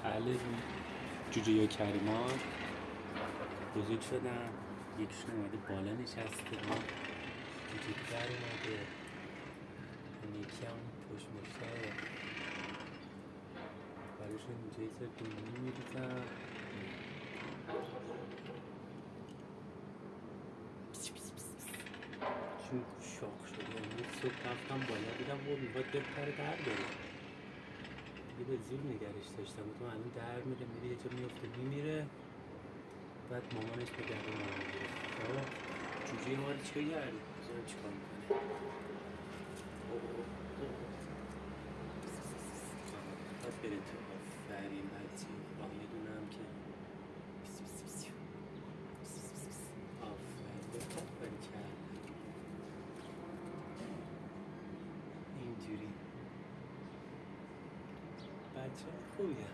اهل جوجه یا کریمان بزرگ شدن. یکیشون اومده بالا نشسته، جوجه در اومده، اون یکی هم پشت مشتره براشون اینجا یه سر دونی میریزم. چون شاق شده امروز صبح رفتم بالا دیدم و میخواد بپره در بره دیگه به زور نگرش داشتم. تو الان در میره میره یه جا میفته میمیره، بعد مامانش به گرده ما میگیره. حالا جوجه ما رو چه کردی؟ بذارم چی کار میکنه. باید بره تو. آفرین بچه. یه دونه هم که آفرین کرد اینجوری بچه خوبیه.